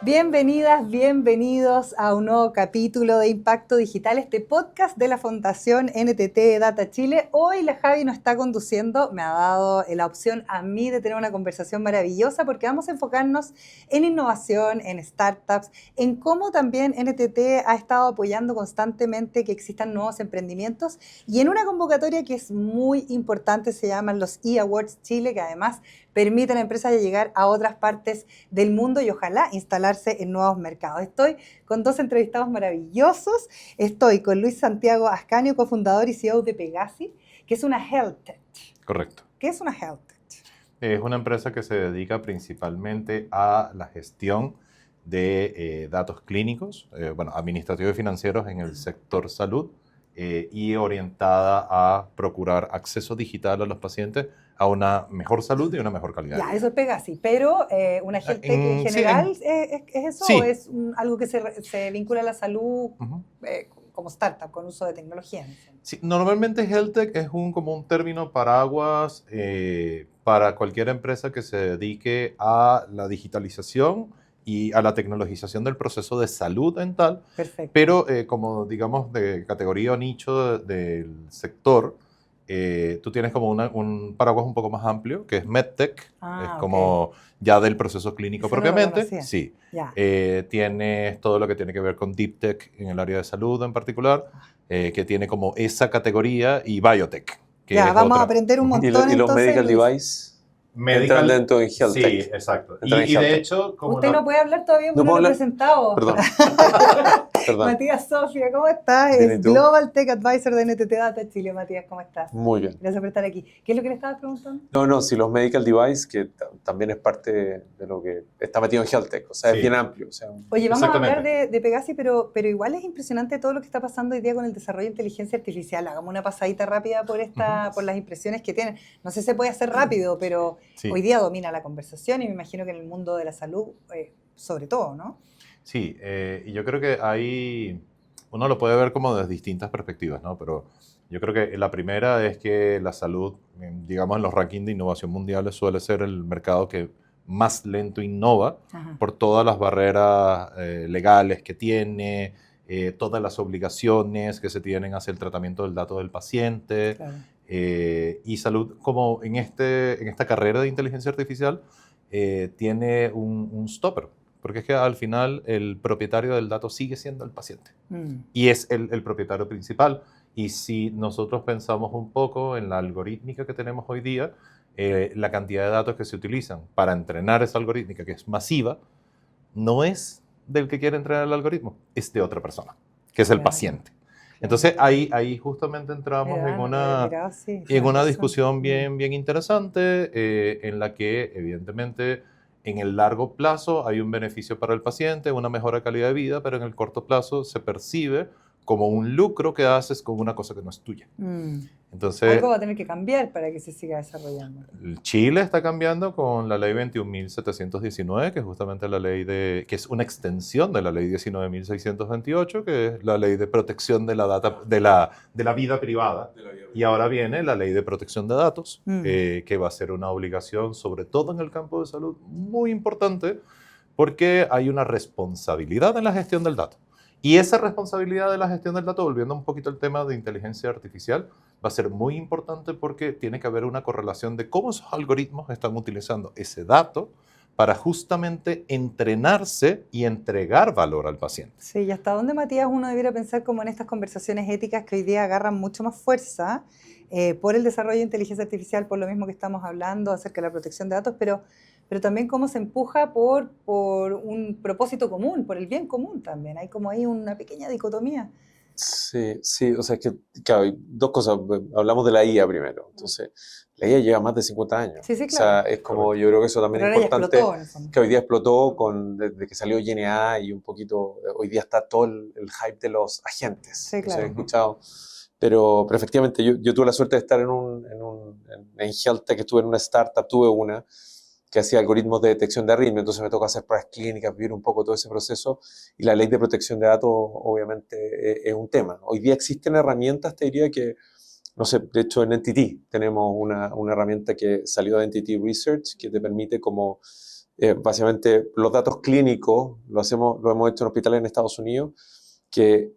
Bienvenidas, bienvenidos a un nuevo capítulo de Impacto Digital, este podcast de la Fundación NTT Data Chile. Hoy la Javi nos está conduciendo, me ha dado la opción a mí de tener una conversación maravillosa porque vamos a enfocarnos en innovación, en startups, en cómo también NTT ha estado apoyando constantemente que existan nuevos emprendimientos y en una convocatoria que es muy importante, se llaman los eAwards Chile, que además permiten a empresas llegar a otras partes del mundo y ojalá instalarse en nuevos mercados. Estoy con dos entrevistados maravillosos. Estoy con Luis Santiago Ascanio, cofundador y CEO de Pegasi, que es una health tech. Correcto. ¿Qué es una health tech? Es una empresa que se dedica principalmente a la gestión de datos clínicos, administrativos y financieros en el sector salud y orientada a procurar acceso digital a los pacientes a una mejor salud y una mejor calidad de Ya, vida. eso es Pegasi, pero una health tech en general, ¿es eso sí. o es algo que se vincula a la salud como startup, con uso de tecnología? Sí, normalmente Health Tech es como un término paraguas para cualquier empresa que se dedique a la digitalización y a la tecnologización del proceso de salud dental. Perfecto. Pero como digamos de categoría o nicho del sector, tú tienes como un paraguas un poco más amplio, que es MedTech, es como ya del proceso clínico Eso propiamente. No lo sí. Ya. Tienes todo lo que tiene que ver con Deep Tech en el área de salud en particular, que tiene como esa categoría, y Biotech. Que Ya, es vamos otra. a aprender un montón ¿Y los entonces, medical Luis. device entran dentro de Health Sí, Tech? exacto. Entran en Y Health de Tech. hecho, como Usted no puede hablar todavía porque ¿No no puedo lo he hablar? presentado. Perdón. Perdón. Matías Sofía, ¿cómo estás? Bien, ¿y Es tú? Global Tech Advisor de NTT Data Chile. Matías, ¿cómo estás? Muy bien. Gracias por estar aquí. ¿Qué es lo que le estabas preguntando? No, si los medical device, que también es parte de lo que está metido en Health Tech, o sea, Sí. es bien amplio. O sea, Oye, vamos a hablar Exactamente. de Pegasi, pero igual es impresionante todo lo que está pasando hoy día con el desarrollo de inteligencia artificial. Hagamos una pasadita rápida por las impresiones que tienen. No sé si se puede hacer rápido, pero Sí. hoy día domina la conversación y me imagino que en el mundo de la salud, sobre todo, ¿no? Sí, y yo creo que uno lo puede ver como desde distintas perspectivas, ¿no? Pero yo creo que la primera es que la salud, digamos, en los rankings de innovación mundiales suele ser el mercado que más lento innova. Ajá. Por todas las barreras legales que tiene, todas las obligaciones que se tienen hacia el tratamiento del dato del paciente. Claro. Y salud, como en esta carrera de inteligencia artificial, tiene un stopper. Porque es que al final el propietario del dato sigue siendo el paciente. Y es el propietario principal. Y si nosotros pensamos un poco en la algorítmica que tenemos hoy día, la cantidad de datos que se utilizan para entrenar esa algorítmica, que es masiva, no es del que quiere entrenar el algoritmo, es de otra persona, que es el paciente. Entonces ahí justamente entramos en una discusión bien interesante, en la que evidentemente en el largo plazo hay un beneficio para el paciente, una mejora de calidad de vida, pero en el corto plazo se percibe como un lucro que haces con una cosa que no es tuya. Entonces, algo va a tener que cambiar para que se siga desarrollando. Chile está cambiando con la ley 21.719, que es justamente la ley que es una extensión de la ley 19.628, que es la ley de protección de la data, de la vida privada. Y ahora viene la ley de protección de datos, que va a ser una obligación, sobre todo en el campo de salud, muy importante, porque hay una responsabilidad en la gestión del dato. Y esa responsabilidad de la gestión del dato, volviendo un poquito al tema de inteligencia artificial, va a ser muy importante porque tiene que haber una correlación de cómo esos algoritmos están utilizando ese dato para justamente entrenarse y entregar valor al paciente. Sí, y hasta dónde, Matías, uno debiera pensar como en estas conversaciones éticas que hoy día agarran mucho más fuerza por el desarrollo de inteligencia artificial, por lo mismo que estamos hablando acerca de la protección de datos, pero también cómo se empuja por un propósito común, por el bien común también. Hay como ahí una pequeña dicotomía. Sí, o sea, que claro, hay dos cosas. Hablamos de la IA primero. Entonces, la IA lleva más de 50 años. Sí, claro. O sea, es como, yo creo que eso también Pero es ahora importante. ya explotó, en el fondo. Que hoy día explotó desde que salió GenAI y un poquito, hoy día está todo el hype de los agentes. Sí, claro. O sea, he escuchado. Pero efectivamente, yo tuve la suerte de estar en Health Tech, estuve en una startup, tuve una que hacía algoritmos de detección de arritmia, entonces me tocó hacer pruebas clínicas, vivir un poco todo ese proceso, y la ley de protección de datos obviamente es un tema. Hoy día existen herramientas, te diría que, no sé, de hecho en NTT tenemos una herramienta que salió de NTT Research que te permite como básicamente los datos clínicos, lo hemos hecho en hospitales en Estados Unidos, que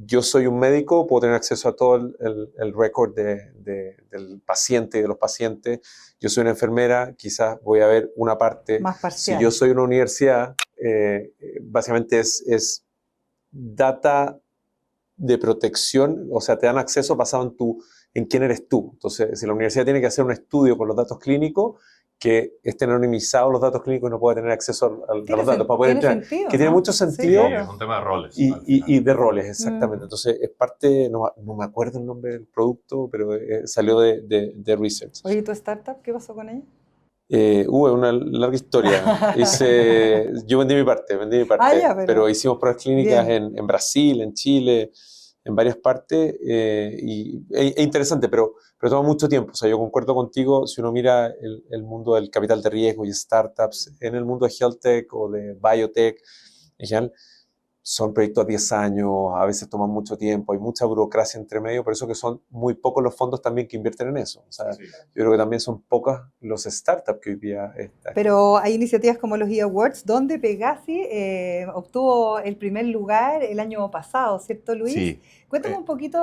yo soy un médico, puedo tener acceso a todo el récord del paciente y de los pacientes. Yo soy una enfermera, quizás voy a ver una parte. Más parcial. Si yo soy una universidad, básicamente es data de protección, o sea, te dan acceso basado en quién eres tú. Entonces, si la universidad tiene que hacer un estudio con los datos clínicos, que estén anonimizados los datos clínicos y no pueda tener acceso a los datos para poder entrar. Sentido, que tiene mucho sentido. Sí, es un tema de roles. Y de roles, exactamente. Entonces, es parte, no me acuerdo el nombre del producto, pero salió de research. Oye, ¿y tu startup qué pasó con ella? Es una larga historia. Yo vendí mi parte, pero hicimos pruebas clínicas en Brasil, en Chile, en varias partes, y es interesante, pero toma mucho tiempo. O sea, yo concuerdo contigo, si uno mira el mundo del capital de riesgo y startups, en el mundo de health tech o de biotech, en general, son proyectos a 10 años, a veces toman mucho tiempo, hay mucha burocracia entre medio, por eso que son muy pocos los fondos también que invierten en eso. O sea, sí. Yo creo que también son pocas los startups que hoy día están. Pero hay iniciativas como los eAwards, donde Pegasi obtuvo el primer lugar el año pasado, ¿cierto, Luis? Sí. Cuéntame un poquito,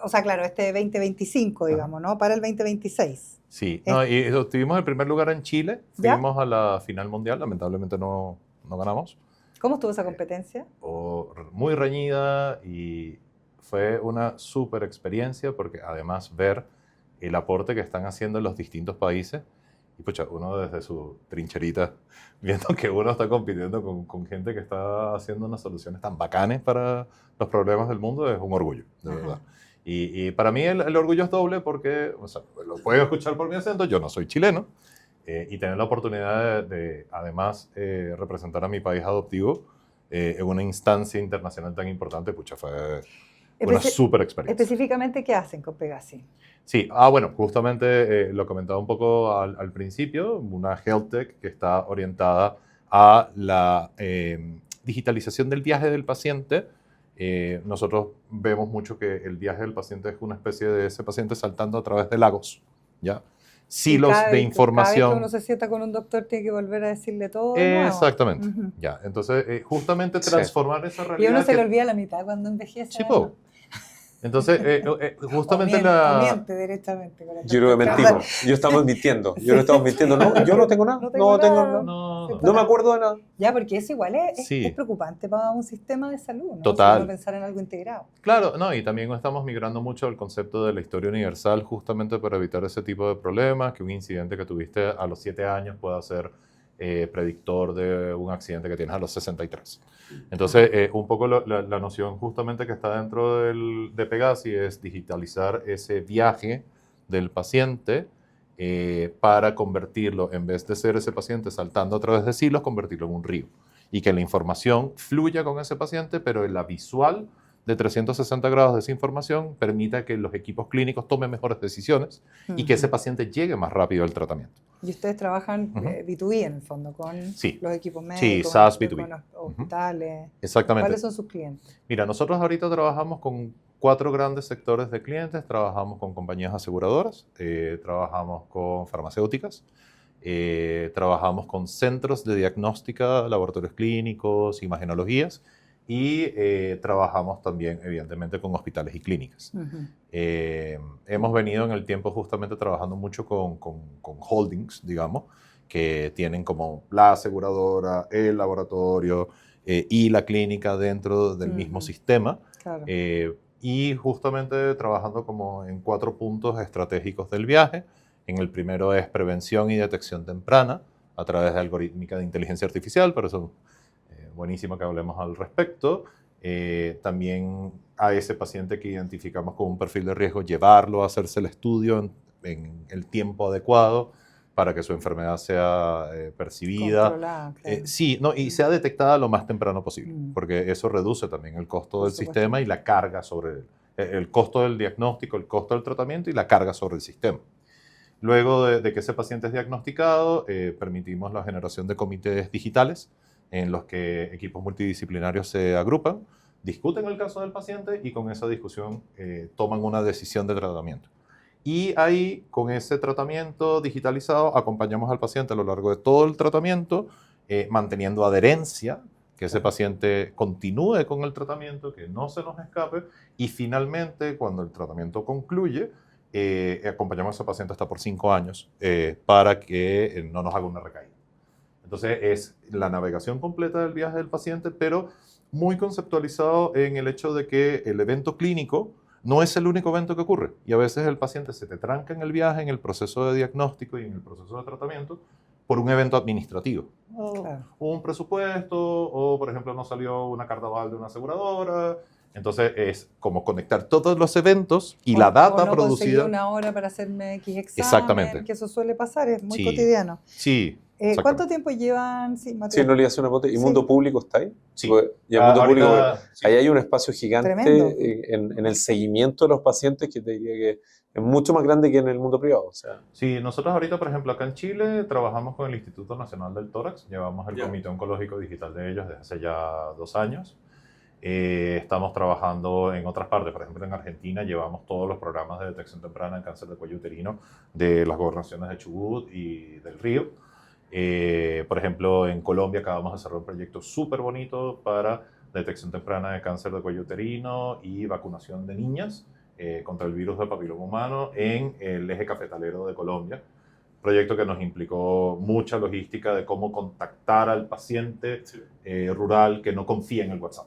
o sea, claro, este 2025, digamos, ¿no? Para el 2026. Sí, no, y obtuvimos el primer lugar en Chile, fuimos a la final mundial, lamentablemente no ganamos. ¿Cómo estuvo esa competencia? Muy reñida y fue una súper experiencia porque además ver el aporte que están haciendo los distintos países y pucha, uno desde su trincherita viendo que uno está compitiendo con gente que está haciendo unas soluciones tan bacanes para los problemas del mundo es un orgullo, de verdad. Y para mí el orgullo es doble porque, o sea, lo pueden escuchar por mi acento, yo no soy chileno. Y tener la oportunidad de además, representar a mi país adoptivo en una instancia internacional tan importante, pucha, fue una súper experiencia. ¿Específicamente qué hacen con Pegasi? Sí, bueno, justamente lo comentaba un poco al principio, una health tech que está orientada a la digitalización del viaje del paciente. Nosotros vemos mucho que el viaje del paciente es una especie de ese paciente saltando a través de lagos, ¿ya? Silos de información. Cada vez que uno se sienta con un doctor tiene que volver a decirle todo de nuevo. Exactamente. Ya, entonces, justamente transformar esa realidad. Y uno se le olvida la mitad cuando envejece. Sí, entonces, justamente o miente directamente. Yo creo que mentimos. Yo estamos mintiendo. Yo no estamos mintiendo. No, yo no tengo nada. No me acuerdo de nada. Ya, porque eso igual es preocupante para un sistema de salud, ¿no? Total. Si pensar en algo integrado. Claro, no, y también estamos migrando mucho al concepto de la historia universal justamente para evitar ese tipo de problemas, que un incidente que tuviste a los 7 años pueda ser predictor de un accidente que tienes a los 63. Entonces, un poco la noción justamente que está dentro de Pegasi es digitalizar ese viaje del paciente para convertirlo, en vez de ser ese paciente saltando a través de silos, convertirlo en un río. Y que la información fluya con ese paciente, pero en la visual de 360 grados de esa información permita que los equipos clínicos tomen mejores decisiones y que ese paciente llegue más rápido al tratamiento. Y ustedes trabajan B2B en el fondo, con los equipos médicos, sí, SaaS B2B. Con los hospitales. Exactamente. ¿Cuáles son sus clientes? Mira, nosotros ahorita trabajamos con 4 grandes sectores de clientes. Trabajamos con compañías aseguradoras, trabajamos con farmacéuticas, trabajamos con centros de diagnóstica, laboratorios clínicos, imagenologías, y trabajamos también, evidentemente, con hospitales y clínicas. Hemos venido en el tiempo justamente trabajando mucho con holdings, digamos, que tienen como la aseguradora, el laboratorio y la clínica dentro del mismo sistema. Claro. Y justamente trabajando como en 4 puntos estratégicos del viaje. En el primero es prevención y detección temprana a través de algorítmica de inteligencia artificial, por eso buenísimo que hablemos al respecto. También a ese paciente que identificamos con un perfil de riesgo, llevarlo a hacerse el estudio en el tiempo adecuado para que su enfermedad sea percibida. Claro. Sí, no, y sea detectada lo más temprano posible, porque eso reduce también el costo del sistema y la carga sobre el costo del diagnóstico, el costo del tratamiento y la carga sobre el sistema. Luego de que ese paciente es diagnosticado, permitimos la generación de comités digitales en los que equipos multidisciplinarios se agrupan, discuten el caso del paciente y con esa discusión toman una decisión de tratamiento. Y ahí, con ese tratamiento digitalizado, acompañamos al paciente a lo largo de todo el tratamiento, manteniendo adherencia, que ese paciente continúe con el tratamiento, que no se nos escape, y finalmente, cuando el tratamiento concluye, acompañamos a ese paciente hasta por 5 años para que no nos haga una recaída. Entonces, es la navegación completa del viaje del paciente, pero muy conceptualizado en el hecho de que el evento clínico no es el único evento que ocurre. Y a veces el paciente se te tranca en el viaje, en el proceso de diagnóstico y en el proceso de tratamiento, por un evento administrativo. Claro. O un presupuesto, o por ejemplo no salió una carta aval de una aseguradora. Entonces es como conectar todos los eventos y la data o no conseguí producida. una hora para hacerme X examen, Exactamente. que eso suele pasar, es muy Sí, cotidiano. Sí. ¿Cuánto tiempo llevan? Sí, Sí, Matías. no le hace una ¿Y Sí. Mundo Público está ahí? Sí. Y el Mundo Público, sí. ahí hay un espacio gigante Tremendo. en el seguimiento de los pacientes que te diría que es mucho más grande que en el mundo privado. O sea. Sí, nosotros ahorita, por ejemplo, acá en Chile trabajamos con el Instituto Nacional del Tórax, llevamos el Comité Oncológico Digital de ellos desde hace ya 2 años. Estamos trabajando en otras partes, por ejemplo en Argentina llevamos todos los programas de detección temprana en cáncer de cuello uterino de las gobernaciones de Chubut y del Río. Por ejemplo, en Colombia acabamos de cerrar un proyecto súper bonito para detección temprana de cáncer de cuello uterino y vacunación de niñas contra el virus del papiloma humano en el eje cafetalero de Colombia. Proyecto que nos implicó mucha logística de cómo contactar al paciente rural que no confía en el WhatsApp.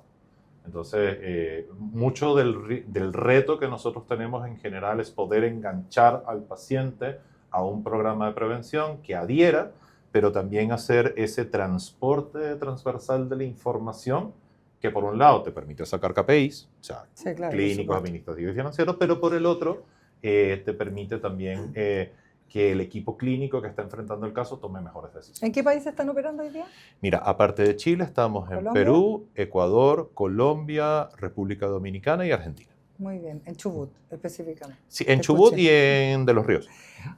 Entonces, mucho del reto que nosotros tenemos en general es poder enganchar al paciente a un programa de prevención que adhiera, pero también hacer ese transporte transversal de la información que por un lado te permite sacar KPIs, o sea, Sí, claro, clínicos, administrativos y financieros, pero por el otro te permite también que el equipo clínico que está enfrentando el caso tome mejores decisiones. ¿En qué países están operando hoy día? Mira, aparte de Chile, estamos en ¿Colombia? Perú, Ecuador, Colombia, República Dominicana y Argentina. Muy bien, en Chubut específicamente. Sí, en Te Chubut escuché. y en De los Ríos.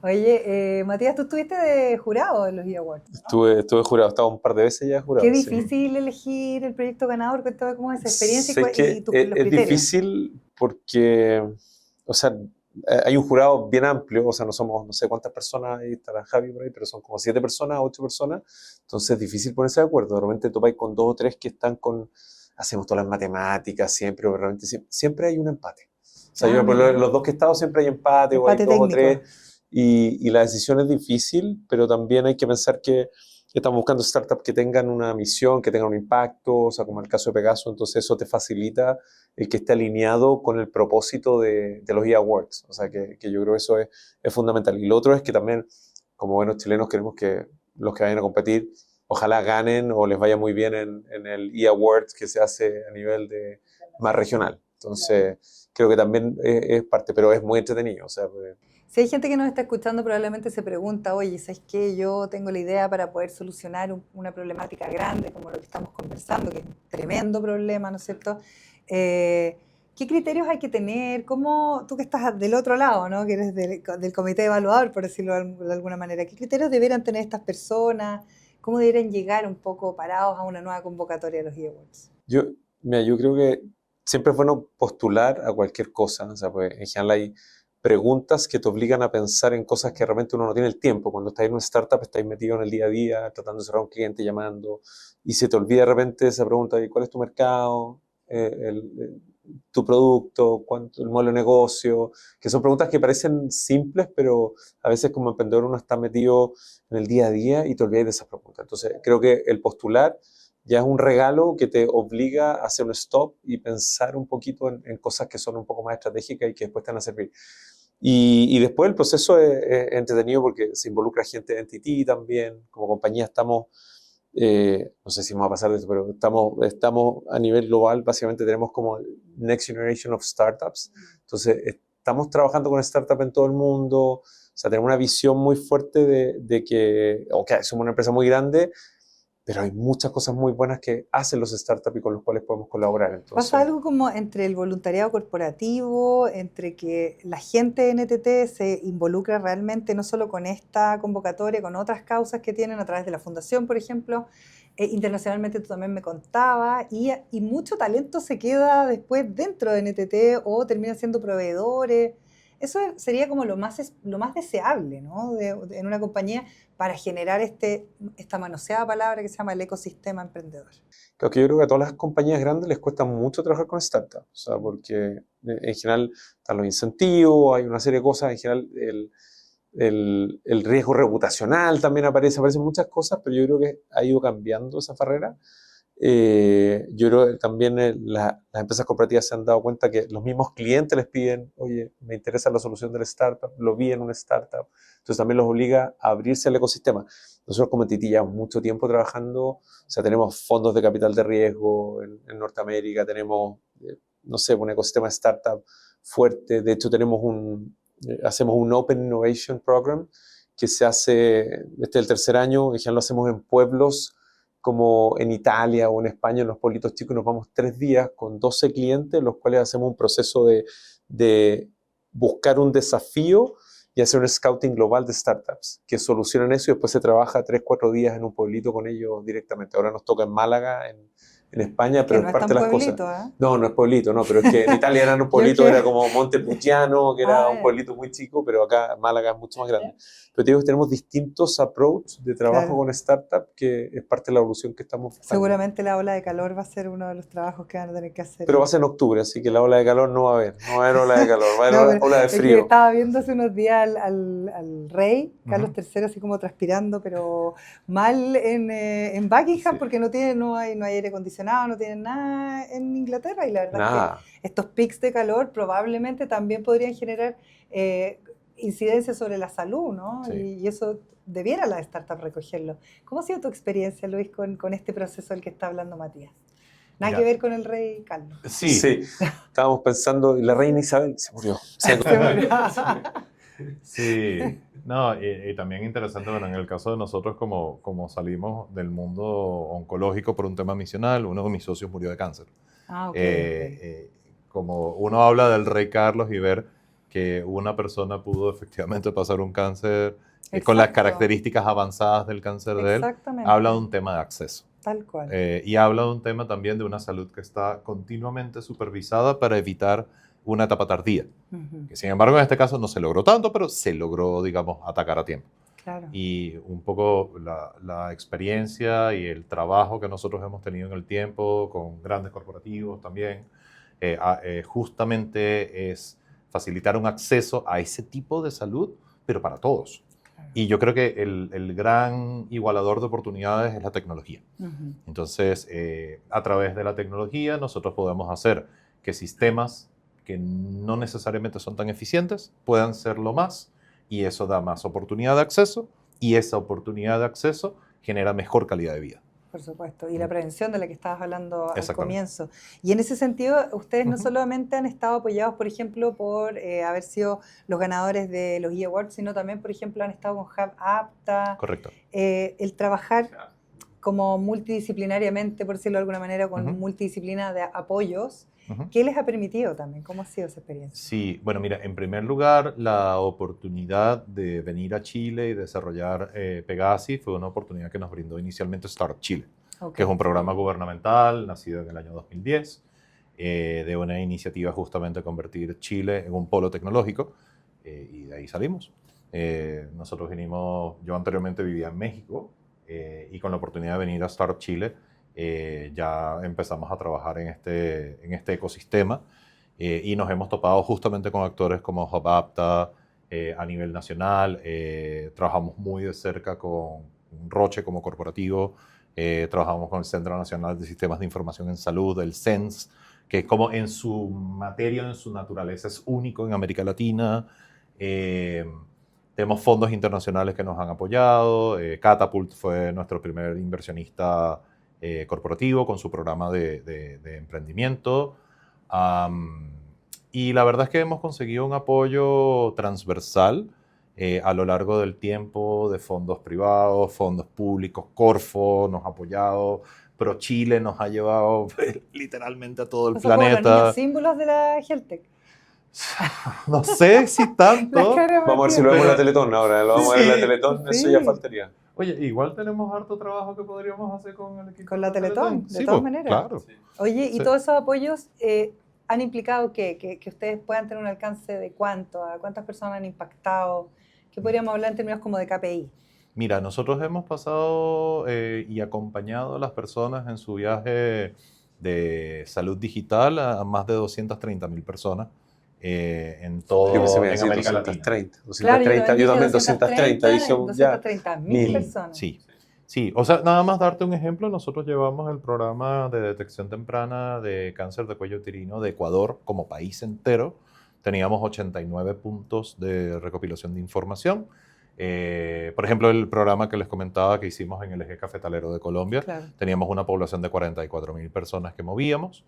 Oye, Matías, tú estuviste de jurado en los E-Awards. Estuve jurado, estaba un par de veces ya jurado. Qué difícil elegir el proyecto ganador. Cuéntame cómo es esa experiencia Sé que y los es criterios. difícil porque, o sea, hay un jurado bien amplio, o sea, no somos, no sé cuántas personas, ahí estará Javi por ahí, pero son como 7 personas, 8 personas, entonces es difícil ponerse de acuerdo. De repente topáis con 2 o 3 que están hacemos todas las matemáticas siempre, pero realmente siempre hay un empate. O sea, los 2 que he estado siempre hay empate o hay 2 o 3, y la decisión es difícil, pero también hay que pensar que estamos buscando startups que tengan una misión, que tengan un impacto, o sea, como el caso de Pegaso, entonces eso te facilita el que esté alineado con el propósito de los E-Awards, o sea, que yo creo que eso es fundamental. Y lo otro es que también, como buenos chilenos, queremos que los que vayan a competir, ojalá ganen o les vaya muy bien en el E-Awards que se hace a nivel más regional. Entonces, creo que también es parte, pero es muy entretenido, o sea, si hay gente que nos está escuchando, probablemente se pregunta, oye, ¿sabes qué? Yo tengo la idea para poder solucionar una problemática grande como lo que estamos conversando, que es un tremendo problema, ¿no es cierto? ¿Qué criterios hay que tener? ¿Cómo, tú que estás del otro lado, ¿no? Que eres del comité evaluador, por decirlo de alguna manera, ¿qué criterios deberían tener estas personas? ¿Cómo deberían llegar un poco parados a una nueva convocatoria de los E-Awards? Yo creo que siempre es bueno postular a cualquier cosa, o sea, pues en general hay preguntas que te obligan a pensar en cosas que realmente uno no tiene el tiempo. Cuando estás en una startup, estás metido en el día a día, tratando de cerrar a un cliente, llamando, y se te olvida de repente esa pregunta de cuál es tu mercado, tu producto, el modelo de negocio, que son preguntas que parecen simples, pero a veces como emprendedor uno está metido en el día a día y te olvidas de esas preguntas. Entonces, creo que el postular ya es un regalo que te obliga a hacer un stop y pensar un poquito en cosas que son un poco más estratégicas y que después te van a servir. Y después el proceso es entretenido porque se involucra gente de NTT también. Como compañía estamos, no sé si vamos a pasar de esto, pero estamos a nivel global, básicamente tenemos como Next Generation of Startups. Entonces estamos trabajando con startups en todo el mundo. O sea, tenemos una visión muy fuerte de que, somos una empresa muy grande, pero hay muchas cosas muy buenas que hacen los startups y con los cuales podemos colaborar. Entonces, ¿pasa algo como entre el voluntariado corporativo, entre que la gente de NTT se involucra realmente no solo con esta convocatoria, con otras causas que tienen a través de la fundación, por ejemplo? Internacionalmente tú también me contabas, y mucho talento se queda después dentro de NTT o termina siendo proveedores. Eso sería como lo más deseable, ¿no? En una compañía para generar esta manoseada palabra que se llama el ecosistema emprendedor. Creo que yo creo que a todas las compañías grandes les cuesta mucho trabajar con startups, o sea, porque en general están los incentivos, hay una serie de cosas, en general el riesgo reputacional también aparecen muchas cosas, pero yo creo que ha ido cambiando esa barrera. Yo creo que también las empresas corporativas se han dado cuenta que los mismos clientes les piden, oye, me interesa la solución del startup, lo vi en una startup, entonces también los obliga a abrirse al ecosistema. Nosotros como Tití llevamos mucho tiempo trabajando, o sea, tenemos fondos de capital de riesgo en Norteamérica, tenemos, no sé, un ecosistema de startup fuerte, de hecho hacemos un Open Innovation Program que se hace, este es el tercer año, en general lo hacemos en pueblos como en Italia o en España, en los pueblitos chicos, nos vamos 3 días con 12 clientes, los cuales hacemos un proceso de buscar un desafío y hacer un scouting global de startups que solucionan eso y después se trabaja 3, 4 días en un pueblito con ellos directamente. Ahora nos toca en Málaga, en España, pero no es parte de las pueblito, cosas. ¿eh? No es pueblito, no, pero es que en Italia era un pueblito, era como Montepulciano, que era un pueblito muy chico, pero acá Málaga es mucho más grande. Pero te digo que tenemos distintos approaches de trabajo con startup, que es parte de la evolución que estamos buscando. Seguramente la ola de calor va a ser uno de los trabajos que van a tener que hacer. Pero va a ser en octubre, así que la ola de calor no va a haber, no va a haber ola de calor, va a haber ola de frío. Es que estaba viendo hace unos días al rey, Carlos III, así como transpirando, pero mal en Buckingham, porque no hay aire acondicionado, no tienen nada en Inglaterra, y la verdad es que estos picos de calor probablemente también podrían generar incidencias sobre la salud, ¿no? Sí. Y eso debiera la startup recogerlo. ¿Cómo ha sido tu experiencia, Luis, con este proceso del que está hablando Matías? Nada que ver con el rey Carlos. Sí, estábamos pensando, y la reina Isabel se murió. Sí, no, y también interesante, bueno, en el caso de nosotros, como salimos del mundo oncológico por un tema misional, uno de mis socios murió de cáncer. Como uno habla del rey Carlos y ver que una persona pudo efectivamente pasar un cáncer con las características avanzadas del cáncer de él, habla de un tema de acceso. Tal cual. Y habla de un tema también de una salud que está continuamente supervisada para evitar una etapa tardía. Que, sin embargo, en este caso no se logró tanto, pero se logró, digamos, atacar a tiempo. Claro. Y un poco la experiencia y el trabajo que nosotros hemos tenido en el tiempo con grandes corporativos también, justamente es facilitar un acceso a ese tipo de salud, pero para todos. Y yo creo que el gran igualador de oportunidades es la tecnología. Entonces, a través de la tecnología nosotros podemos hacer que sistemas que no necesariamente son tan eficientes puedan serlo más, y eso da más oportunidad de acceso, y esa oportunidad de acceso genera mejor calidad de vida. Por supuesto, y la prevención de la que estabas hablando al comienzo. Y en ese sentido, ustedes no solamente han estado apoyados, por ejemplo, por haber sido los ganadores de los eAwards, sino también, por ejemplo, han estado con Hub Apta. Correcto. El trabajar como multidisciplinariamente, por decirlo de alguna manera, con multidisciplina de apoyos, ¿qué les ha permitido también? ¿Cómo ha sido esa experiencia? Sí, bueno, mira, en primer lugar, la oportunidad de venir a Chile y desarrollar Pegasi fue una oportunidad que nos brindó inicialmente Startup Chile, que es un programa gubernamental nacido en el año 2010, de una iniciativa justamente de convertir Chile en un polo tecnológico, y de ahí salimos. Nosotros yo anteriormente vivía en México, y con la oportunidad de venir a Startup Chile, ya empezamos a trabajar en este ecosistema, y nos hemos topado justamente con actores como Hub Apta a nivel nacional. Trabajamos muy de cerca con Roche como corporativo, trabajamos con el Centro Nacional de Sistemas de Información en Salud, el CENS, que como en su materia, en su naturaleza, es único en América Latina. Tenemos fondos internacionales que nos han apoyado. Catapult fue nuestro primer inversionista corporativo con su programa de emprendimiento. Y la verdad es que hemos conseguido un apoyo transversal a lo largo del tiempo, de fondos privados, fondos públicos. Corfo nos ha apoyado, ProChile nos ha llevado literalmente a todo el planeta. Como los niños símbolos de la HealthTech. No sé si tanto. Vamos a ver si lo vemos en la Teletón ahora. Lo vamos a ver en la Teletón, eso ya faltaría. Oye, igual tenemos harto trabajo que podríamos hacer con el equipo. Con la Teletón, de todas maneras. Claro. Oye, y todos esos apoyos han implicado que ustedes puedan tener un alcance de cuánto, a cuántas personas han impactado, que podríamos hablar en términos como de KPI. Mira, nosotros hemos pasado y acompañado a las personas en su viaje de salud digital a más de 230.000 personas en todo en América Latina. 230, yo también 230, dije ya. 230.000 personas. Sí, sí. O sea, nada más darte un ejemplo, nosotros llevamos el programa de detección temprana de cáncer de cuello uterino de Ecuador como país entero. Teníamos 89 puntos de recopilación de información. Por ejemplo, el programa que les comentaba que hicimos en el eje cafetalero de Colombia, Claro. teníamos una población de 44.000 personas que movíamos.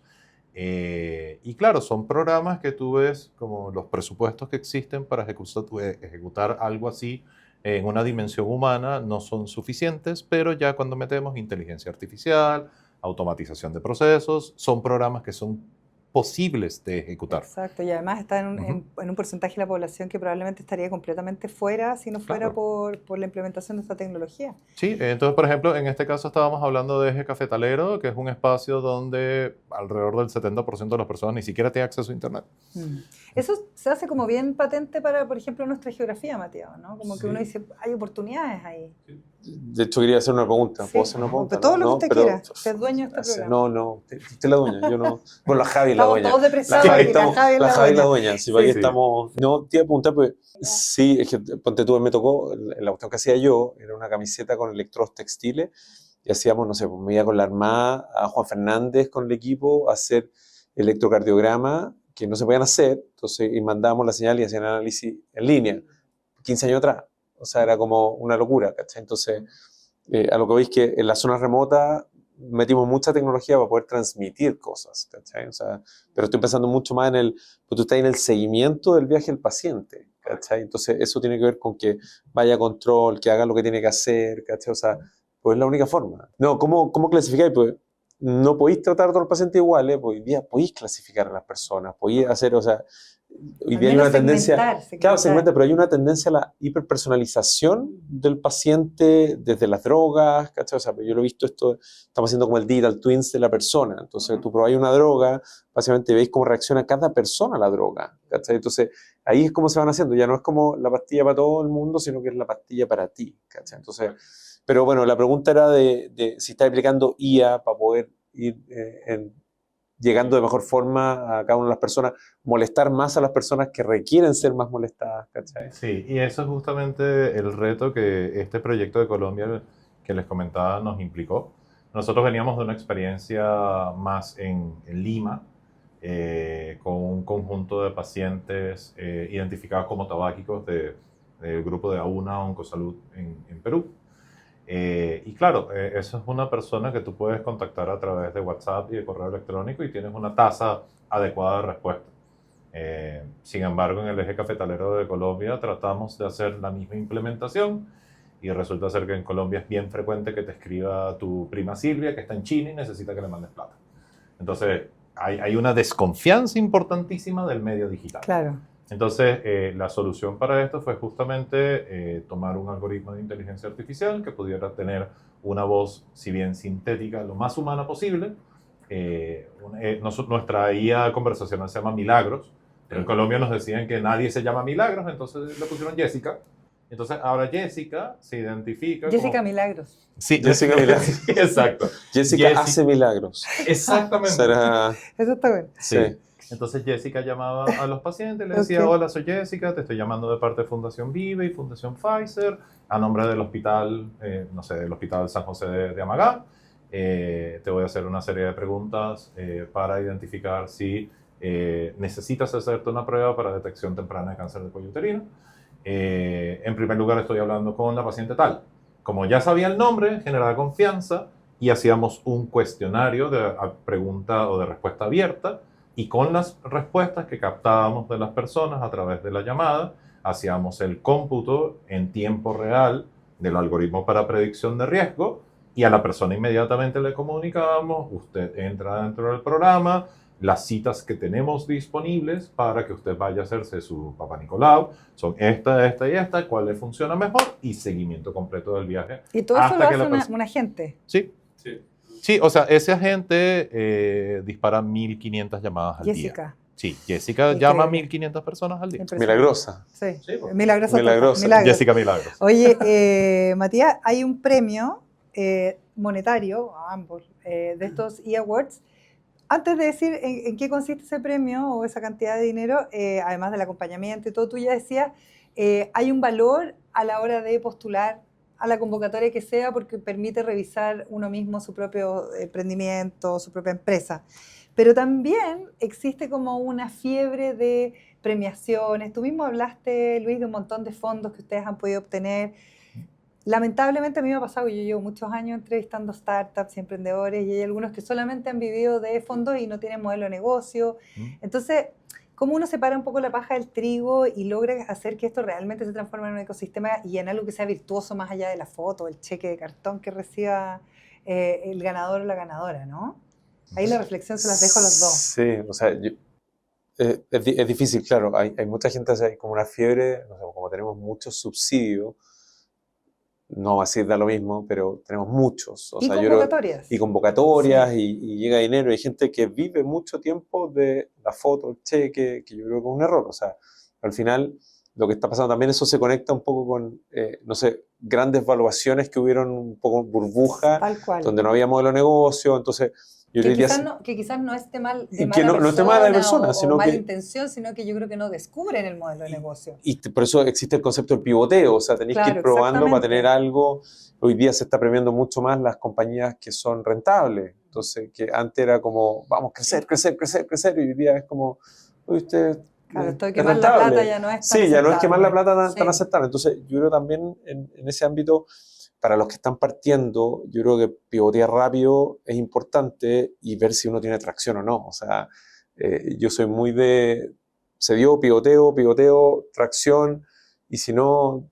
Y claro, son programas que tú ves como los presupuestos que existen para ejecutar algo así en una dimensión humana no son suficientes, pero ya cuando metemos inteligencia artificial, automatización de procesos, son programas que son posibles de ejecutar. Exacto, y además está en un porcentaje de la población que probablemente estaría completamente fuera si no fuera por la implementación de esta tecnología. Sí, entonces, por ejemplo, en este caso estábamos hablando de Eje Cafetalero, que es un espacio donde alrededor del 70% de las personas ni siquiera tiene acceso a Internet. Eso se hace como bien patente para, por ejemplo, nuestra geografía, Mateo, ¿no? Como que uno dice, hay oportunidades ahí. De hecho, quería hacer una pregunta. Sí, ¿Puedo hacer una pregunta? todo lo que usted quiera. Usted es dueño de este programa. No, usted es la dueña. Yo no. Bueno, la Javi es la dueña. Estamos todos depresados aquí, la Javi es la dueña. Sí, aquí sí. estamos. No, te iba a preguntar, pues, sí, es que, ponte tú, me tocó, la cuestión que hacía yo era una camiseta con electrodos textiles y hacíamos, no sé, pues me iba con la Armada a Juan Fernández con el equipo a hacer electrocardiograma que no se podían hacer, entonces, y mandábamos la señal y hacían análisis en línea, 15 años atrás. O sea, era como una locura, ¿cachai? Entonces, a lo que veis que en las zonas remotas metimos mucha tecnología para poder transmitir cosas, ¿cachai? O sea, pero estoy pensando mucho más en pues tú estás en el seguimiento del viaje del paciente, ¿cachai? Entonces, eso tiene que ver con que vaya a control, que haga lo que tiene que hacer, ¿cachai? O sea, pues es la única forma. No, ¿cómo clasificáis? Pues no podéis tratar a todos los pacientes iguales, pues hoy día podéis clasificar a las personas, podéis hacer, o sea, hoy día hay una tendencia, claro, segmentar, pero hay una tendencia a la hiperpersonalización del paciente desde las drogas, ¿cachai? O sea, yo lo he visto esto, estamos haciendo como el digital twins de la persona, entonces tú probáis una droga, básicamente veis cómo reacciona cada persona a la droga, ¿cachai? Entonces ahí es como se van haciendo, ya no es como la pastilla para todo el mundo, sino que es la pastilla para ti, ¿cachai? Entonces, pero bueno, la pregunta era de si está aplicando IA para poder ir llegando de mejor forma a cada una de las personas, molestar más a las personas que requieren ser más molestadas, ¿cachai? Sí, y eso es justamente el reto que este proyecto de Colombia que les comentaba nos implicó. Nosotros veníamos de una experiencia más en Lima, con un conjunto de pacientes identificados como tabáquicos del grupo de AUNA Oncosalud en Perú. Y claro, eso es una persona que tú puedes contactar a través de WhatsApp y de correo electrónico y tienes una tasa adecuada de respuesta. Sin embargo, en el eje cafetalero de Colombia tratamos de hacer la misma implementación y resulta ser que en Colombia es bien frecuente que te escriba tu prima Silvia, que está en China y necesita que le mandes plata. Entonces, hay una desconfianza importantísima del medio digital. Claro. Entonces, la solución para esto fue justamente tomar un algoritmo de inteligencia artificial que pudiera tener una voz, si bien sintética, lo más humana posible. Nuestra IA conversacional se llama Milagros. En Colombia nos decían que nadie se llama Milagros, entonces le pusieron Jessica. Entonces, ahora Jessica se identifica Jessica Milagros. Sí, Jessica Milagros. Exacto. Jessica hace milagros. Exactamente. Eso está bueno. Sí. Entonces Jessica llamaba a los pacientes, le decía, hola, soy Jessica, te estoy llamando de parte de Fundación Vive y Fundación Pfizer, a nombre del hospital, no sé, del Hospital San José de Amagá. Te voy a hacer una serie de preguntas para identificar si necesitas hacerte una prueba para detección temprana de cáncer de cuello uterino. En primer lugar, estoy hablando con la paciente tal. Como ya sabía el nombre, generaba confianza y hacíamos un cuestionario de pregunta o de respuesta abierta. Y con las respuestas que captábamos de las personas a través de la llamada, hacíamos el cómputo en tiempo real del algoritmo para predicción de riesgo y a la persona inmediatamente le comunicábamos, usted entra dentro del programa, las citas que tenemos disponibles para que usted vaya a hacerse su Papá Nicolau son esta y esta, cuál le funciona mejor y seguimiento completo del viaje. ¿Y todo eso lo hace un agente? Sí. Sí, o sea, ese agente dispara 1.500 llamadas al día. Jessica. Sí, Jessica llama a 1.500 personas al día. Milagrosa. Sí, Sí, pues. milagrosa. Milagrosa. Milagros. Jessica Milagros. Oye, Matías, hay un premio monetario, a ambos, de estos eAwards. Antes de decir en qué consiste ese premio o esa cantidad de dinero, además del acompañamiento y todo, tú ya decías, hay un valor a la hora de postular a la convocatoria que sea porque permite revisar uno mismo su propio emprendimiento, su propia empresa. Pero también existe como una fiebre de premiaciones. Tú mismo hablaste, Luis, de un montón de fondos que ustedes han podido obtener. Lamentablemente a mí me ha pasado, yo llevo muchos años entrevistando startups y emprendedores y hay algunos que solamente han vivido de fondos y no tienen modelo de negocio. Entonces, ¿cómo uno separa un poco la paja del trigo y logra hacer que esto realmente se transforme en un ecosistema y en algo que sea virtuoso más allá de la foto, el cheque de cartón que reciba el ganador o la ganadora, ¿no? Ahí la reflexión se las dejo a los dos. Sí, o sea, es difícil, claro. Hay mucha gente, o sea, hay como una fiebre, no sé, como tenemos muchos subsidios, no así da lo mismo, pero tenemos muchos. O Y sea, convocatorias. Y convocatorias, Sí. y llega dinero. Hay gente que vive mucho tiempo de la foto, el cheque, que yo creo que es un error. O sea, al final, lo que está pasando también, eso se conecta un poco con, no sé, grandes valuaciones que hubieron un poco burbuja, Tal cual. donde no había modelo de negocio. Entonces, yo que, diría, quizás no esté mal de que mala no, persona, no esté mala de persona, o sino mala que intención, sino que yo creo que no descubren el modelo de negocio. Y por eso existe el concepto del pivoteo, o sea, tenéis que ir probando para tener algo. Hoy día se está premiando mucho más las compañías que son rentables. Entonces, que antes era como, vamos, crecer, y hoy día es como, oye, usted claro, esto de es quemar la rentable. plata ya no es tan Sí, ya aceptable. no es quemar la plata tan Sí. aceptable. Entonces, yo creo también en ese ámbito, para los que están partiendo, yo creo que pivotear rápido es importante y ver si uno tiene tracción o no. O sea, yo soy muy de, se dio pivoteo, tracción, y si no,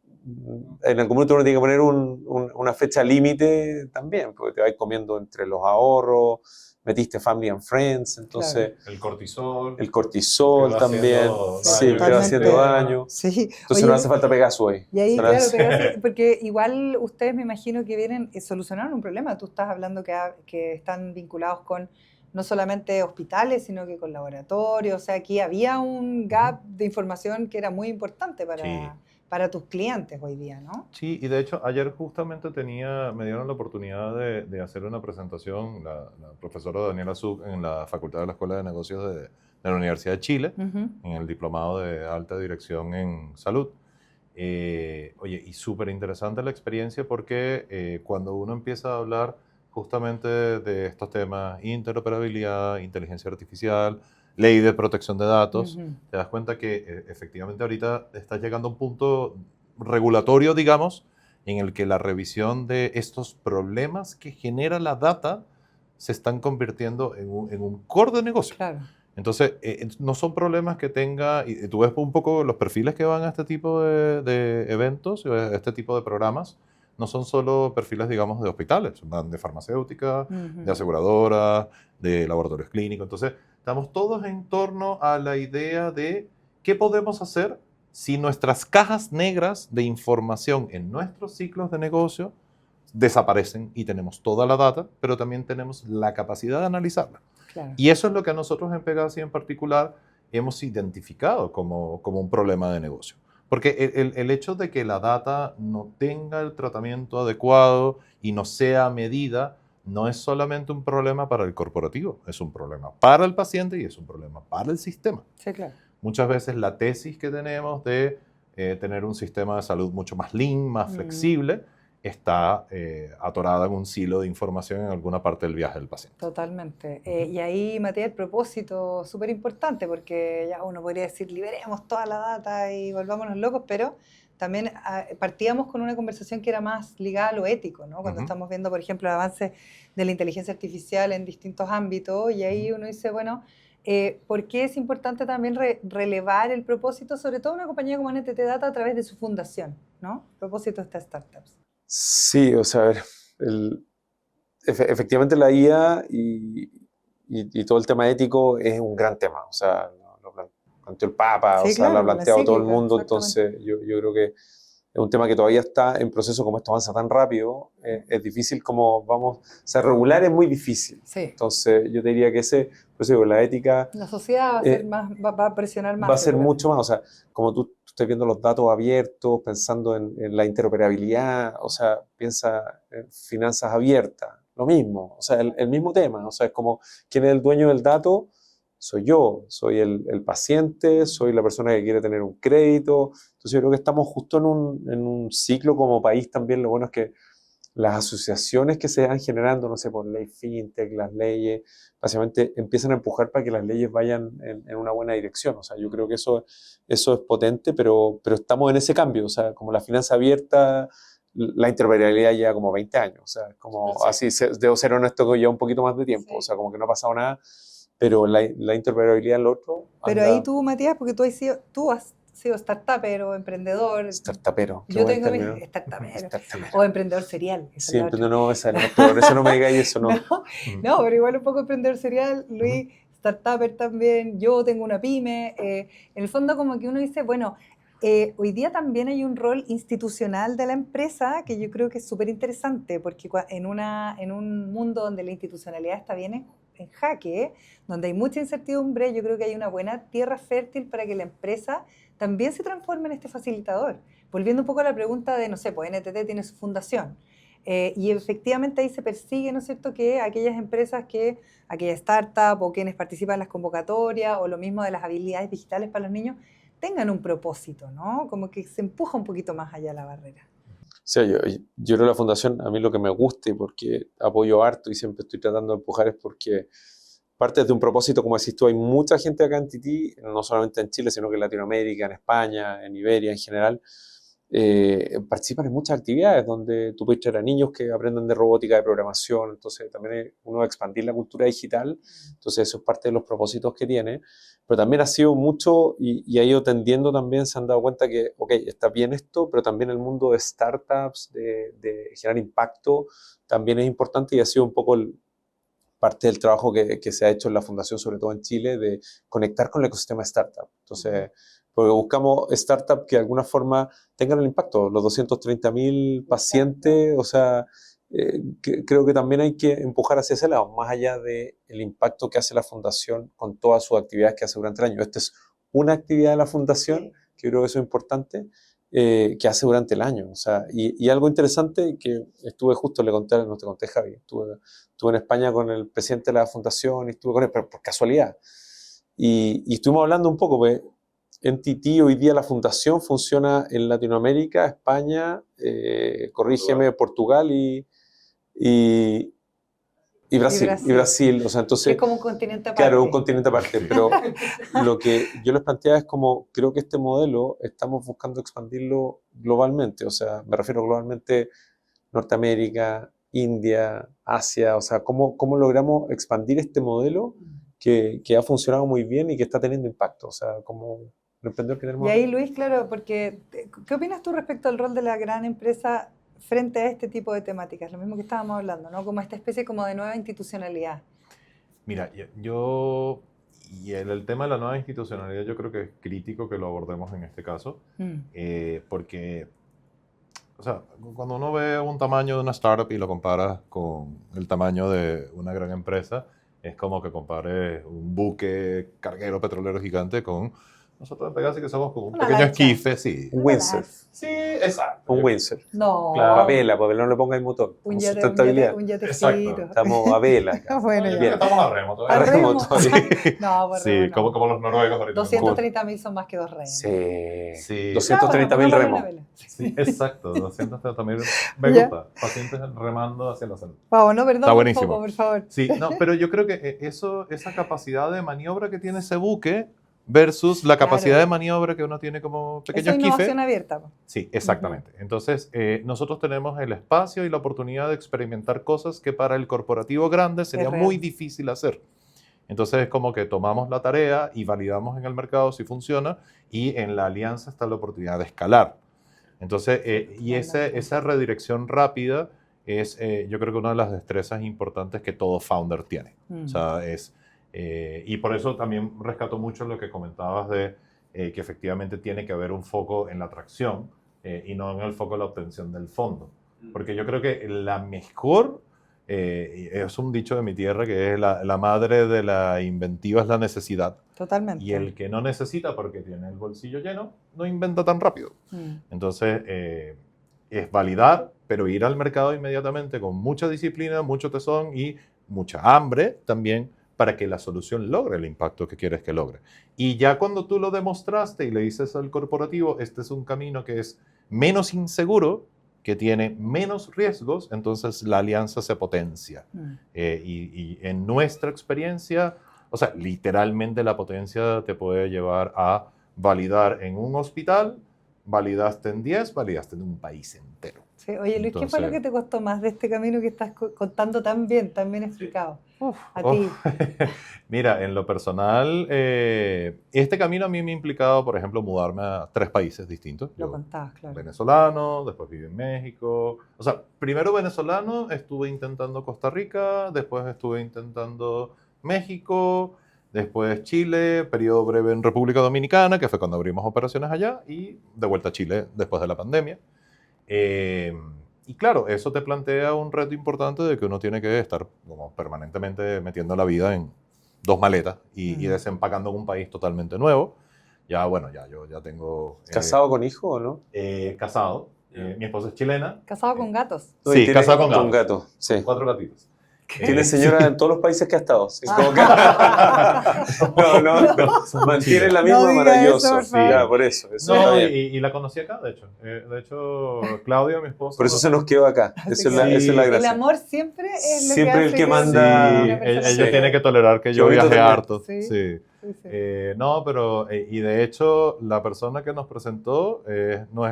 en algún momento uno tiene que poner una fecha límite también, porque te vas comiendo entre los ahorros, metiste Family and Friends, entonces... Claro. El cortisol también, sí, te va haciendo daño. Sí. Entonces no hace falta Pegaso ahí. Y ahí, claro, Pegaso, porque igual ustedes me imagino que vienen a solucionar un problema. Tú estás hablando que están vinculados con no solamente hospitales, sino que con laboratorios. O sea, aquí había un gap de información que era muy importante para tus clientes hoy día, ¿no? Sí, y de hecho ayer justamente me dieron la oportunidad de hacer una presentación, la profesora Daniela Zug en la Facultad de la Escuela de Negocios de la Universidad de Chile, en el diplomado de alta dirección en salud. Oye, y súper interesante la experiencia porque cuando uno empieza a hablar justamente de estos temas, interoperabilidad, inteligencia artificial, ley de protección de datos, te das cuenta que efectivamente ahorita estás llegando a un punto regulatorio, digamos, en el que la revisión de estos problemas que genera la data se están convirtiendo en un core de negocio. Claro. Entonces, no son problemas que tenga, y tú ves un poco los perfiles que van a este tipo de eventos, a este tipo de programas, no son solo perfiles, digamos, de hospitales, van de farmacéutica, de aseguradoras, de laboratorios clínicos. Entonces, estamos todos en torno a la idea de qué podemos hacer si nuestras cajas negras de información en nuestros ciclos de negocio desaparecen y tenemos toda la data, pero también tenemos la capacidad de analizarla. Claro. Y eso es lo que nosotros en Pegasi en particular hemos identificado como un problema de negocio. Porque el hecho de que la data no tenga el tratamiento adecuado y no sea medida, no es solamente un problema para el corporativo, es un problema para el paciente y es un problema para el sistema. Sí, claro. Muchas veces la tesis que tenemos de tener un sistema de salud mucho más lean, más flexible, está atorada en un silo de información en alguna parte del viaje del paciente. Totalmente. Y ahí, Matías, el propósito súper importante, porque ya uno podría decir, liberemos toda la data y volvámonos locos, pero también partíamos con una conversación que era más ligada a lo ético, ¿no? Cuando estamos viendo, por ejemplo, el avance de la inteligencia artificial en distintos ámbitos, y ahí uno dice, bueno, ¿por qué es importante también relevar el propósito, sobre todo una compañía como NTT Data a través de su fundación, ¿no? Propósito de estas startups. Sí, o sea, a ver, efectivamente la IA y todo el tema ético es un gran tema. O sea, lo planteó el Papa, Sí, o sea, claro, lo ha planteado todo el encíclica, mundo, entonces yo creo que es un tema que todavía está en proceso, como esto avanza tan rápido, es difícil como vamos, o sea, regular es muy difícil. Sí. Entonces yo te diría que pues digo, la ética... La sociedad va a ser más, va a presionar más. Va a ser mucho más, o sea, como tú estás viendo los datos abiertos, pensando en la interoperabilidad, o sea, piensa en finanzas abiertas, lo mismo, o sea, el mismo tema, o sea, es como, ¿quién es el dueño del dato? Soy yo, soy el paciente, soy la persona que quiere tener un crédito. Entonces yo creo que estamos justo en un ciclo como país también. Lo bueno es que las asociaciones que se van generando, no sé, por ley fintech, las leyes, básicamente empiezan a empujar para que las leyes vayan en una buena dirección. O sea, yo creo que eso es potente, pero estamos en ese cambio. O sea, como la finanza abierta, la interoperabilidad lleva como 20 años. O sea, como así, debo ser honesto, que lleva un poquito más de tiempo. O sea, como que no ha pasado nada. Pero la interoperabilidad en lo otro... Pero ahí tú, Matías, porque tú has sido startupper o emprendedor. Startupero. Yo tengo mi startupero. O emprendedor serial. Sí, emprendedor no, pero eso no me digáis eso, no. No, pero igual un poco emprendedor serial, Luis, startupper también, yo tengo una pyme. En el fondo como que uno dice, bueno, hoy día también hay un rol institucional de la empresa que yo creo que es súper interesante, porque en un mundo donde la institucionalidad está bien en jaque, donde hay mucha incertidumbre, yo creo que hay una buena tierra fértil para que la empresa también se transforme en este facilitador. Volviendo un poco a la pregunta de, no sé, pues NTT tiene su fundación, y efectivamente ahí se persigue, ¿no es cierto?, que aquellas empresas aquellas startups o quienes participan en las convocatorias o lo mismo de las habilidades digitales para los niños, tengan un propósito, ¿no? Como que se empuja un poquito más allá la barrera. O sea, yo creo que la fundación, a mí lo que me gusta y porque apoyo harto y siempre estoy tratando de empujar es porque parte de un propósito, como decís tú, hay mucha gente acá en Tití, no solamente en Chile, sino que en Latinoamérica, en España, en Iberia en general, participan en muchas actividades donde tú puedes traer a niños que aprenden de robótica, de programación, entonces también uno va a expandir la cultura digital, entonces eso es parte de los propósitos que tiene, pero también ha sido mucho y ha ido tendiendo también, se han dado cuenta que, ok, está bien esto, pero también el mundo de startups, de generar impacto, también es importante y ha sido un poco parte del trabajo que se ha hecho en la fundación, sobre todo en Chile, de conectar con el ecosistema startup. Entonces, porque buscamos startups que de alguna forma tengan el impacto. Los 230.000 pacientes, o sea, creo que también hay que empujar hacia ese lado, más allá del impacto que hace la fundación con todas sus actividades que hace durante el año. Esta es una actividad de la fundación, que creo que eso es importante, que hace durante el año. O sea, y algo interesante que estuve justo, no te conté, Javi, estuve en España con el presidente de la fundación y estuve con él, pero por casualidad. Y estuvimos hablando un poco, pues, en Tití hoy día la fundación funciona en Latinoamérica, España, corrígeme, Portugal y Brasil. O sea, entonces, es como un continente aparte. Claro, un continente aparte, pero lo que yo les planteaba es como, creo que este modelo estamos buscando expandirlo globalmente, o sea, me refiero globalmente Norteamérica, India, Asia, o sea, ¿cómo logramos expandir este modelo que ha funcionado muy bien y que está teniendo impacto? O sea, como el emprendedor que tenemos. Y ahí, Luis, claro, porque ¿qué opinas tú respecto al rol de la gran empresa frente a este tipo de temáticas? Lo mismo que estábamos hablando, ¿no? Como esta especie como de nueva institucionalidad. Mira, y el tema de la nueva institucionalidad yo creo que es crítico que lo abordemos en este caso, porque, o sea, cuando uno ve un tamaño de una startup y lo comparas con el tamaño de una gran empresa, es como que compares un buque carguero petrolero gigante con... Nosotros casi que somos como un pequeño esquife, sí. Un Windsor. Sí, exacto. Un Windsor. No. Claro. A vela, porque no le ponga el motor. Un yatecito. Exacto. Estamos a vela. Acá. Bueno, ya. Estamos a remo todavía. A remo. No, por sí, remo no. como los noruegos ahorita. 230.000 son más que 2 remos. Sí. 230.000 remos. Sí, exacto. 230.000. Me gusta. Pacientes remando hacia la salud. Vamos, no, perdón. Está buenísimo. Por favor. Sí, no, pero yo creo que esa capacidad de maniobra que tiene ese buque versus la capacidad de maniobra que uno tiene como pequeño esquife. Innovación abierta. Sí, exactamente. Entonces, nosotros tenemos el espacio y la oportunidad de experimentar cosas que para el corporativo grande sería muy difícil hacer. Entonces, es como que tomamos la tarea y validamos en el mercado si funciona, y en la alianza está la oportunidad de escalar. Entonces, esa redirección rápida es, yo creo que una de las destrezas importantes que todo founder tiene. O sea, y por eso también rescato mucho lo que comentabas de que efectivamente tiene que haber un foco en la atracción y no en el foco de la obtención del fondo. Porque yo creo que la mejor, es un dicho de mi tierra, que es la madre de la inventiva es la necesidad. Totalmente. Y el que no necesita porque tiene el bolsillo lleno, no inventa tan rápido. Entonces, es validar, pero ir al mercado inmediatamente con mucha disciplina, mucho tesón y mucha hambre también para que la solución logre el impacto que quieres que logre. Y ya cuando tú lo demostraste y le dices al corporativo, este es un camino que es menos inseguro, que tiene menos riesgos, entonces la alianza se potencia. Y en nuestra experiencia, o sea, literalmente la potencia te puede llevar a validar en un hospital, validaste en 10, validaste en un país entero. Sí. Oye, Luis, ¿qué fue lo que te costó más de este camino que estás contando tan bien explicado? A ti. Mira, en lo personal, este camino a mí me ha implicado, por ejemplo, mudarme a 3 países distintos. Lo contabas, claro. Venezolano, después viví en México. O sea, primero venezolano, estuve intentando Costa Rica, después estuve intentando México, después Chile, periodo breve en República Dominicana, que fue cuando abrimos operaciones allá, y de vuelta a Chile después de la pandemia. Y claro, eso te plantea un reto importante de que uno tiene que estar como permanentemente metiendo la vida en 2 maletas y desempacando en un país totalmente nuevo. Ya, bueno, yo ya tengo... ¿Casado con hijo o no? Casado. Mi esposa es chilena. ¿Casado con gatos? Sí, casado con gatos. Con gatos, sí. 4 gatitos. Tiene señora en todos los países que ha estado. Sí, como que... no. Mantiene la misma, maravilloso. Eso, por eso. No, y la conocí acá, de hecho. De hecho, Claudia, mi esposa... Por eso se nos quedó acá. Esa es la gracia. El amor siempre es lo siempre que el que hace manda. Sí, ella tiene que tolerar que yo viaje harto. Sí. Sí. No, pero, y de hecho, la persona que nos presentó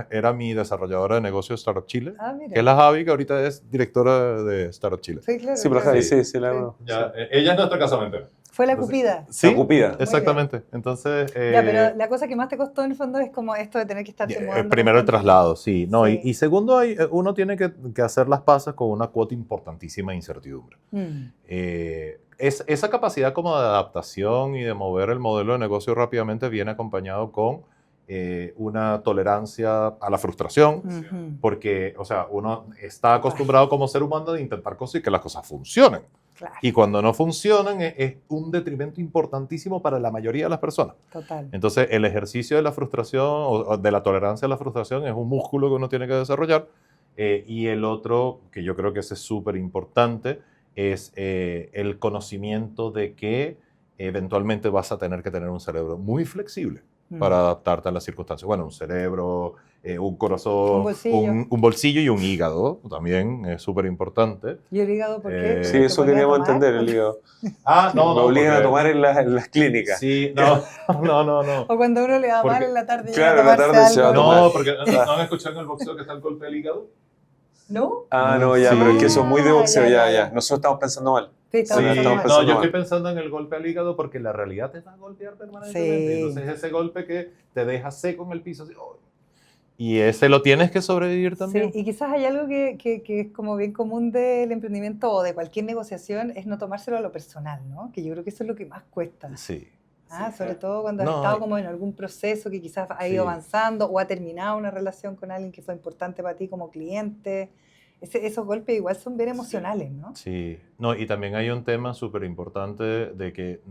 era mi desarrolladora de negocios Startup Chile, que es la Javi, que ahorita es directora de Startup Chile. Sí, claro. Sí, pero Javi, sí. Ella es nuestra casamento. Fue la Cupida. Sí, la Cupida. Exactamente. Entonces, pero la cosa que más te costó en el fondo es como esto de tener que estar mudando. Primero el traslado, sí. No, sí. Y segundo, uno tiene que hacer las paces con una cuota importantísima de incertidumbre. Esa capacidad como de adaptación y de mover el modelo de negocio rápidamente viene acompañado con una tolerancia a la frustración, porque, o sea, uno está acostumbrado como ser humano de intentar cosas y que las cosas funcionen. Claro. Y cuando no funcionan es un detrimento importantísimo para la mayoría de las personas. Total. Entonces, el ejercicio de la frustración o de la tolerancia a la frustración es un músculo que uno tiene que desarrollar. Y el otro, que yo creo que ese es súper importante, es el conocimiento de que eventualmente vas a tener que tener un cerebro muy flexible para adaptarte a las circunstancias. Bueno, un cerebro, un corazón, un bolsillo y un hígado también es súper importante. ¿Y el hígado por qué? Sí, eso queríamos entender, el hígado. No. Me obligan a tomar en las clínicas. Sí, no. O cuando uno le va mal en la tarde. Claro, en la tarde se va a tomar. No, porque ¿no han escuchado en el boxeo que está el golpe del hígado? ¿No? No, ya, pero es que eso es muy de boxeo, ya. Nosotros estamos pensando mal. Sí, yo estoy pensando en el golpe al hígado porque la realidad te va a golpear permanentemente. Sí. Entonces ese golpe que te deja seco en el piso. Así, y ese lo tienes que sobrevivir también. Sí, y quizás hay algo que es como bien común del emprendimiento o de cualquier negociación, es no tomárselo a lo personal, ¿no? Que yo creo que eso es lo que más cuesta. Sí. Sobre todo cuando has estado como en algún proceso que quizás ha ido avanzando o ha terminado una relación con alguien que fue importante para ti como cliente. Esos golpes igual son bien emocionales, ¿no? Sí. No, y también hay un tema súper importante de que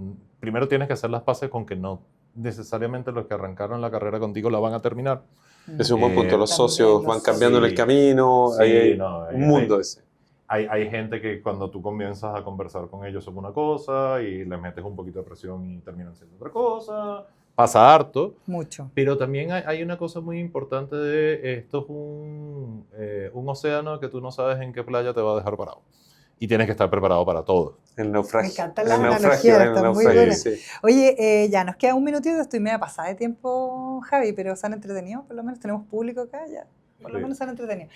primero tienes que hacer las paces con que no necesariamente los que arrancaron la carrera contigo la van a terminar. Ese es un buen punto. Los socios van cambiando en el camino. Hay un mundo ese. Hay gente que cuando tú comienzas a conversar con ellos sobre una cosa y les metes un poquito de presión y terminan siendo otra cosa. Pasa harto. Mucho. Pero también hay una cosa muy importante de esto es un océano que tú no sabes en qué playa te va a dejar parado. Y tienes que estar preparado para todo. El naufragio. Me encanta la analogía, está muy buena. Sí. Oye, ya nos queda un minutito, estoy media pasada de tiempo, Javi, pero se han entretenido, por lo menos tenemos público acá, ya. Por lo menos se han entretenido.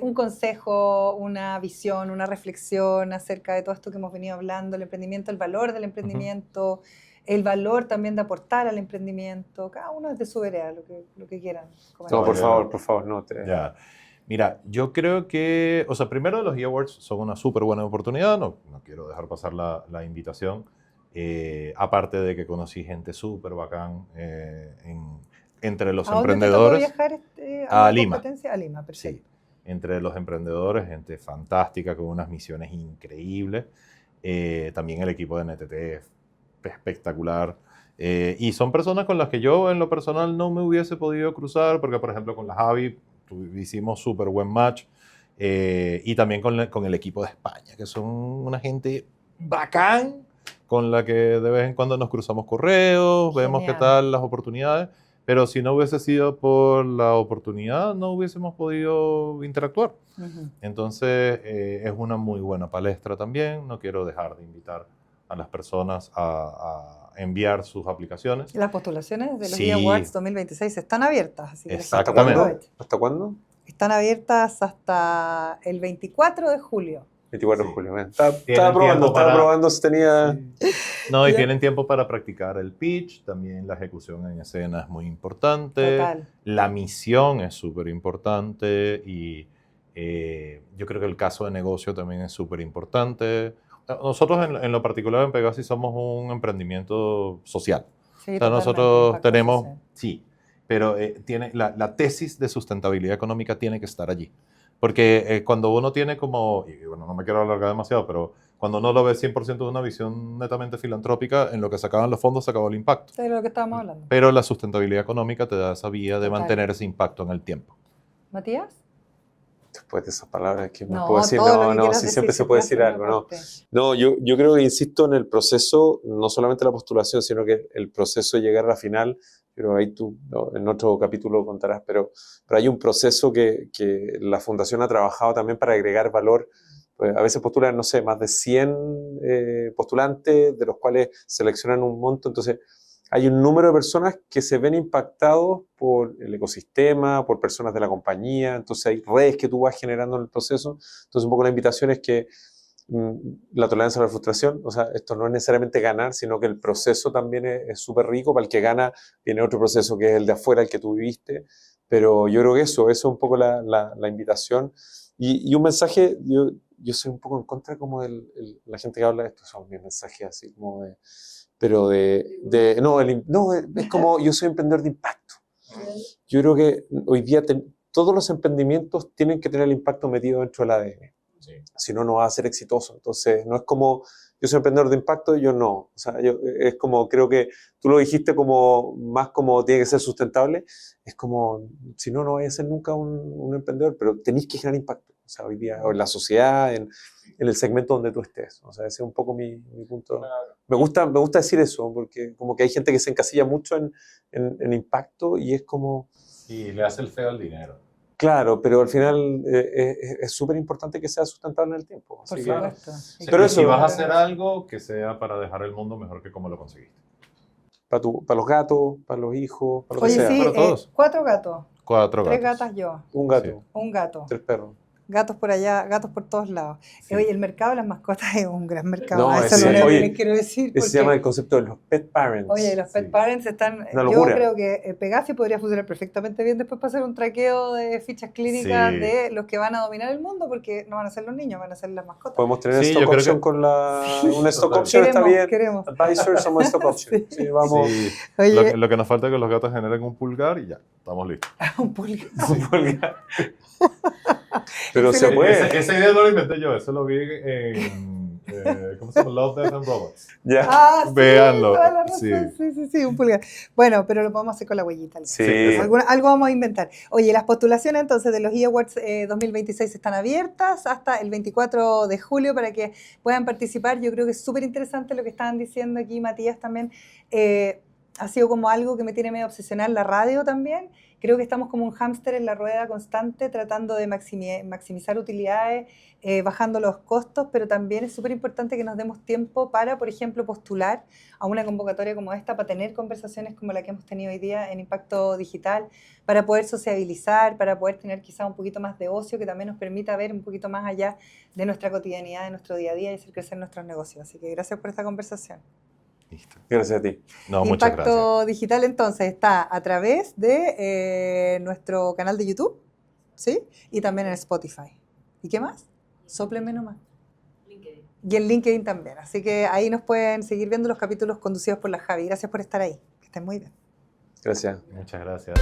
Un consejo, una visión, una reflexión acerca de todo esto que hemos venido hablando, el emprendimiento, el valor del emprendimiento, el valor también de aportar al emprendimiento. Cada uno desde su vereda, lo que quieran comentar. No, por favor, no te... Ya. Mira, yo creo que, o sea, primero los eAwards son una súper buena oportunidad, no quiero dejar pasar la invitación, aparte de que conocí gente súper bacán entre los ¿A dónde emprendedores... te tocó viajar a la Lima. competencia? A Lima, perfecto. Sí, entre los emprendedores, gente fantástica con unas misiones increíbles. También el equipo de NTT es espectacular. Y son personas con las que yo en lo personal no me hubiese podido cruzar, porque por ejemplo con la Javi hicimos súper buen match. Y también con el equipo de España, que son una gente bacán, con la que de vez en cuando nos cruzamos correos, vemos qué tal las oportunidades. Pero si no hubiese sido por la oportunidad, no hubiésemos podido interactuar. Entonces, es una muy buena palestra también. No quiero dejar de invitar a las personas a enviar sus aplicaciones. Las postulaciones de los Sí. eAwards 2026 están abiertas. Así que Exactamente. ¿Hasta cuándo? Están abiertas hasta el 24 de julio. 24 de Sí. julio. Tienen Estaba tiempo probando si tenía... Sí. No, y tienen tiempo para practicar el pitch, también la ejecución en escena es muy importante. Total. La misión es súper importante y yo creo que el caso de negocio también es súper importante. Nosotros en lo particular en Pegasi somos un emprendimiento social. Sí, O sea, nosotros totalmente, tenemos, social. sí, pero la tesis de sustentabilidad económica tiene que estar allí. Porque cuando uno tiene como, y bueno, no me quiero alargar demasiado, pero cuando uno lo ve 100% de una visión netamente filantrópica, en lo que se acaban los fondos se acabó el impacto. Sí, de lo que estábamos hablando. Pero la sustentabilidad económica te da esa vía de Total. mantener ese impacto en el tiempo. ¿Matías? Después de esas palabras, ¿qué más No, puedo decir? todo lo que No, quieras sí, decir, siempre se si puede te hace decir una algo, ¿no? parte. No, yo creo que insisto en el proceso, no solamente la postulación, sino que el proceso de llegar a la final, pero ahí tú en otro capítulo contarás, pero hay un proceso que la Fundación ha trabajado también para agregar valor. Pues a veces postulan, no sé, más de 100 postulantes, de los cuales seleccionan un monto, entonces hay un número de personas que se ven impactados por el ecosistema, por personas de la compañía, entonces hay redes que tú vas generando en el proceso, entonces un poco la invitación es que la tolerancia a la frustración, o sea, esto no es necesariamente ganar, sino que el proceso también es súper rico. Para el que gana viene otro proceso que es el de afuera, el que tú viviste, pero yo creo que eso es un poco la invitación. Y un mensaje, yo soy un poco en contra como de la gente que habla de esto, son mis mensajes así como de, pero es como yo soy emprendedor de impacto. Yo creo que hoy día todos los emprendimientos tienen que tener el impacto metido dentro del ADN. Sí. Si no, no va a ser exitoso. Entonces, no es como yo soy emprendedor de impacto y yo no. O sea, es como, creo que tú lo dijiste como más como tiene que ser sustentable. Es como, si no, no vais a ser nunca un emprendedor, pero tenéis que generar impacto. O sea, hoy día, o en la sociedad, en el segmento donde tú estés. O sea, ese es un poco mi punto. Claro. Me gusta decir eso, porque como que hay gente que se encasilla mucho en impacto y es como... Y le hace el feo al dinero. Claro, pero al final es súper importante que sea sustentable en el tiempo. Por supuesto. Sí, pero si vas a hacer algo, que sea para dejar el mundo mejor que como lo conseguiste. Para los gatos, para los hijos, para lo Oye, que sea. sí, para todos. 4 gatos. 4 gatos. 3 gatas yo. Un gato. Sí. Un gato. 3 perros. Gatos por allá, gatos por todos lados. Sí. Oye, el mercado de las mascotas es un gran mercado. No, eso es lo que les quiero decir. Se llama el concepto de los pet parents. Oye, los pet parents están... Una locura. Yo creo que Pegasi podría funcionar perfectamente bien después para hacer un traqueo de fichas clínicas de los que van a dominar el mundo, porque no van a ser los niños, van a ser las mascotas. Podemos tener stock option con una stock option, está bien. Queremos. Advisor, somos stock option. Sí, vamos. Sí. Oye, lo que nos falta es que los gatos generen un pulgar y ya, estamos listos. un pulgar. Un pulgar. Pero se puede. Esa idea no la inventé yo, eso lo vi en ¿cómo se llama? Love, Death and Robots. Ya. Ah, sí, véanlo. toda la razón. Sí, un pulgar. Bueno, pero lo podemos hacer con la huellita. Sí. Algo vamos a inventar. Oye, las postulaciones entonces de los eAwards 2026 están abiertas hasta el 24 de julio para que puedan participar. Yo creo que es súper interesante lo que estaban diciendo aquí, Matías también. Ha sido como algo que me tiene medio obsesional la radio también. Creo que estamos como un hámster en la rueda constante tratando de maximizar utilidades, bajando los costos, pero también es súper importante que nos demos tiempo para, por ejemplo, postular a una convocatoria como esta, para tener conversaciones como la que hemos tenido hoy día en Impacto Digital, para poder sociabilizar, para poder tener quizá un poquito más de ocio que también nos permita ver un poquito más allá de nuestra cotidianidad, de nuestro día a día y hacer crecer nuestros negocios. Así que gracias por esta conversación. Listo. Gracias a ti. No, muchas gracias. Impacto Digital entonces está a través de nuestro canal de YouTube, ¿sí? Y también en Spotify. ¿Y qué más? Sópleme nomás. LinkedIn. Y en LinkedIn también. Así que ahí nos pueden seguir viendo los capítulos conducidos por la Javi. Gracias por estar ahí. Que estén muy bien. Gracias. Muchas gracias.